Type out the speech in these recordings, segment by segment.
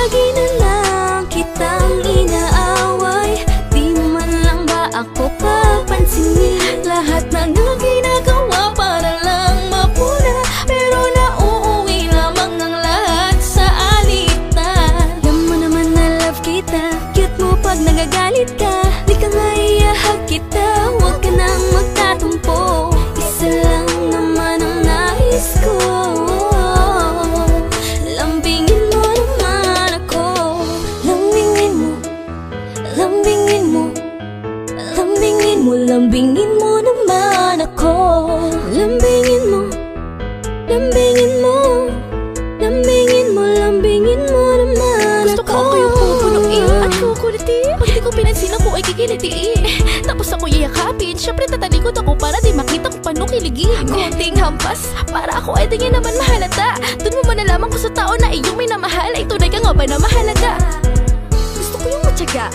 Lagi na lang kitang inaaway, di mo man lang ba ako papansinin? Lahat na ginagawa para lang mapuna, pero nauuwi lamang ang lahat sa alitan. Alam mo naman na love kita, cute mo pag nagagalit ka. Di ka nga iahag kita, huwag ka nang magtatumpo. Isa lang naman ang nais ko, lambingin mo naman ako. Lambingin mo, lambingin mo, lambingin mo, lambingin mo naman ako. Lambingin mo, lambingin mo, lambingin mo, lambingin mo naman ako. Gusto ko kayo pupunuin at kukulitin. Pag di ko pinansin ako ay kikilitiin, tapos ako iyakapin. Syempre tatalikod ako para di makita kung paano kiligin. Konting hampas para ako ay di naman mahalata. Doon mo malalaman ko sa tao na iyong minamahal ay tunay ka nga ba na mahalaga. Gusto ko yung matyaga,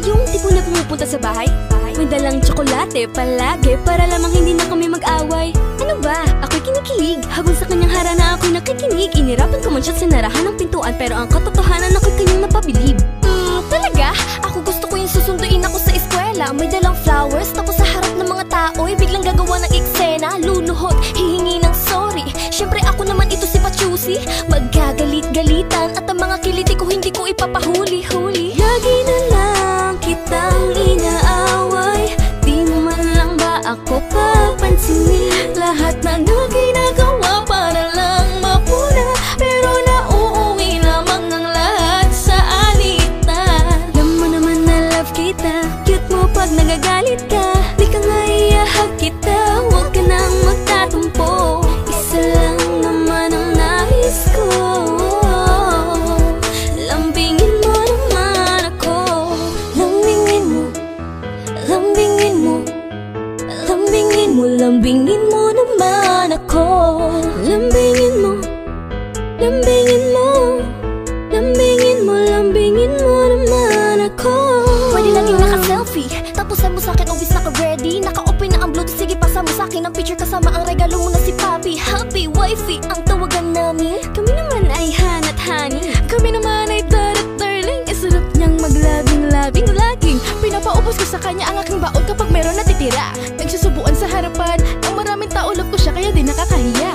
Yung tipo na pumupunta sa bahay, may dalang tsokolate palagi para lamang hindi na kami mag-away. Ano ba? Ako'y kinikilig, habang sa kanyang harana ako'y nakikinig. Inirapan ko man siya sa narahan ng pintuan, pero ang katotohanan ako'y kanyang napabilib. talaga? Ako gusto ko yung susunduin ako sa eskwela. May dalang flowers, tapos sa harap ng mga tao'y biglang gagawa ng eksena. Luluhod, hihingi ng sorry. Syempre ako naman ito si Pachusi. Magagalit-galitan at ang mga kiliti ko hindi ko ipapahuli-huli. Lagi na lang kitang inaaway, di mo man lang ba ako papansinin? Lahat na ginagawa para lang mapuna, pero nauuwi lamang ang lahat sa alitan. Alam mo naman na love kita, cute mo pag nagagalit ka. Di ka nga iahag kita, huwag ka nang magtatumpo. Isa lang naman ang nais ko, lambingin mo naman ako. Lambingin mo, lambingin mo, lambingin mo, lambingin mo naman ako. Lambingin mo, lambingin mo, lambingin mo, lambingin mo naman ako. Pwede laging naka-selfie, tapusan mo sa'kin always naka-ready. Naka-open na ang Bluetooth, sige pasa mo sa'kin ang picture kasama ang regalo mo na si Papi. Happy wifey ang tawagan namin. Kami naman ay Han at Honey. Kami naman ay Dad at Darling. Isarap niyang maglabing-labing laging pinapaubos ko sa kanya ang aking baon kapag meron natitira. Nagsusubuan sa harapan ng maraming tao, love ko siya kaya di nakakahiya.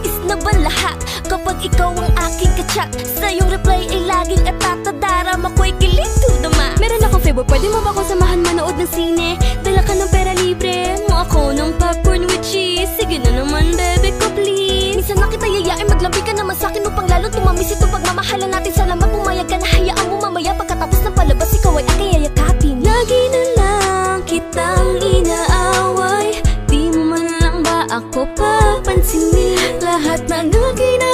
Is na ba lahat kapag ikaw ang aking kachat? Sa iyong reply ay laging etatadaram, ako'y kilig to the max. Meron akong favor, pwede mo ba akong samahan manood ng sine? Dala ka ng pera, libre mo ako ng popcorn with cheese. Sige na naman bebe ko please. Minsan na kita yayain, maglambi ka naman sa'kin upang lalo tumamis ito pagmamahalan natin. Salamat, pumayag ka na, hayaan mo mamaya pagkatapos ng palabas ikaw ay aking yayakapin. Lagi na lang kitang inaaway, di mo man lang ba ako papansinin? Lahat na ginagawa